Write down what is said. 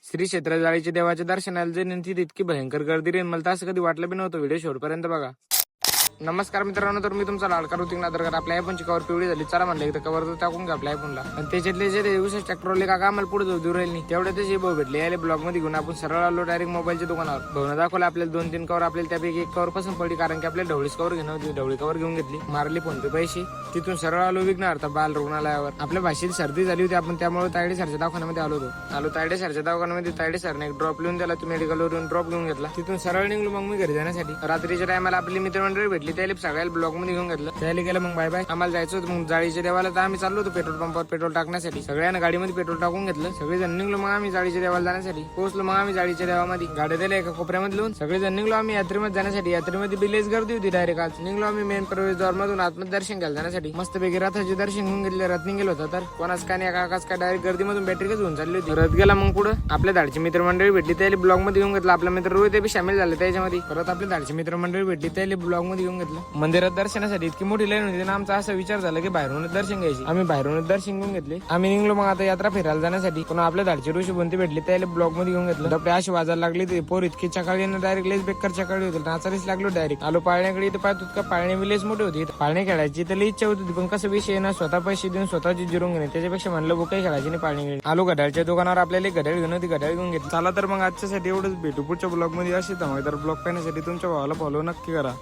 श्री क्षेत्र जाळीच्या देवाच्या दर्शनाला जाईन तिथे इतकी भयंकर गर्दी राहील मला तर असं कधी वाटलं बी नव्हतं. व्हिडिओ शेवटपर्यंत बघा. नमस्कार मित्रांनो, तर मी तुमचा लाडका ऋतिक नादरकर. आपल्या आयफोनची कवर पिवळी झाली, चला म्हणलं एकदा कवर तर टाकून घ्या आपल्या आयफोनला. आणि त्याच्यातले जे विशेष ट्रॅक्टरवाले काका आम्हाला पुढे जाऊ देऊ राहिले तेवढे त्याचे भाऊ भेटले. याले ब्लॉग मध्ये घेऊन आपण सरळ आलो डायरेक्ट मोबाईलच्या दुकानावर. भाऊन दाखवलं आपल्याला 2-3 कवर. आपल्याला त्यापैकी एक कवर पसंत पडली, कारण की आपल्याला ढवळीच कवर घेणं होती. ढवळी कवर घेऊन घेतली, मारली फोन पे पैसे. तिथून सरळ आलो विघ्नहर्ता बाल रुग्णालयावर. आपल्या भाषेत सर्दी झाली होती, आपण त्यामुळे तायडे सरच्या दवाखान्यामध्ये आलो तायडे सरच्या दवाखान्यामध्ये. तायडे सरने एक ड्रॉप लिहून दिला, तुम्ही मेडिकलवर येऊन ड्रॉप घेऊन घेतला. तिथून सरळ निघलो मग मी घरी जाण्यासाठी. रात्रीच्या टायमाला आपली मित्रमंडळी भेटली, त्याला सगळ्याला ब्लॉग मध्ये घेऊन घेतलं. त्याला गेलं मग बाय बाय. आम्हाला जायचं होतं मग जाळीच्या देवाला, तर आम्ही चाललो होतो पेट्रोल पंपावर पेट्रोल टाकण्यासाठी. सगळ्यांना गाडीमध्ये पेट्रोल टाकून घेतलं, सगळेजण निघलो मग आम्ही जाळीच्या देवाला जाण्यासाठी. पोहोचलो मग आम्ही जाळीच्या देवामध्ये, गाड्या दिल्या एका कोपऱ्यामध्ये लिहून. सगळेजण निघलो आम्ही यात्रेमध्ये जाण्यासाठी. यात्रेमध्ये बिलेच गर्दी होती डायरेक्ट. आज निघलो आम्ही मेन प्रवेशद्वार मधून आतमध्ये दर्शन घ्यायला जाण्यासाठी. मस्त पैकी रथाचे दर्शन घेऊन घेतले. रथ निघेल होता तर कोणाच काय नाही काकाच काय डायरेक्ट गर्दीमधून बॅटरी घेऊन चालली होती. रथ गेला मग पुढे आपल्या धाडची मित्रमंडळी भेटली, त्याला ब्लॉग मध्ये घेऊन घेतलं. आपला मित्र रोहित बी सामील झाले त्याच्यामध्ये. परत आपल्या धाडची मित्रमंडळी भेटली, त्याला ब्लॉग मध्ये घेऊन घेतलं. मंदिरात दर्शनासाठी इतकी मोठी लाईन होती ना, आमचा असा विचार झाला की बाहेरूनच दर्शन घ्यायचे. आम्ही बाहेरूनच दर्शन घेऊन घेतले. आम्ही निघलो मग आता यात्रा फिरायला जाण्यासाठी. पण आपल्या धाडची ऋषी बनती भेटली, त्याला ब्लॉग मध्ये घेऊन घेतलं. आपले अशी वाजायला लागली ते पोर इतकी चकाळी डायरेक्ट लेस बेकार चकाळी होती, नाचारीच लागलो डायरेक्ट. आलो पाळण्याकडे, इथे पाहत का पाळणे विलेस मोठे होते. पाळणे खेळायची तर इच्छा होती, पण कसं विषय ना स्वतः पैसे देऊन स्वतःची जिरून घेणे, त्याच्यापेक्षा म्हणलं बुकाही खेळायची नाही पाळणे. आलो घड्याळच्या दुकानावर, आपल्याला घड्याळ घेऊन होती, घड्याळ घेऊन घेतली. चला तर मग आजच्यासाठी एवढंच, भेटू पुढच्या ब्लॉग मध्ये. अशी धमाकेदार ब्लॉग पाहण्यासाठी तुमच्या भावाला फॉलो नक्की करा.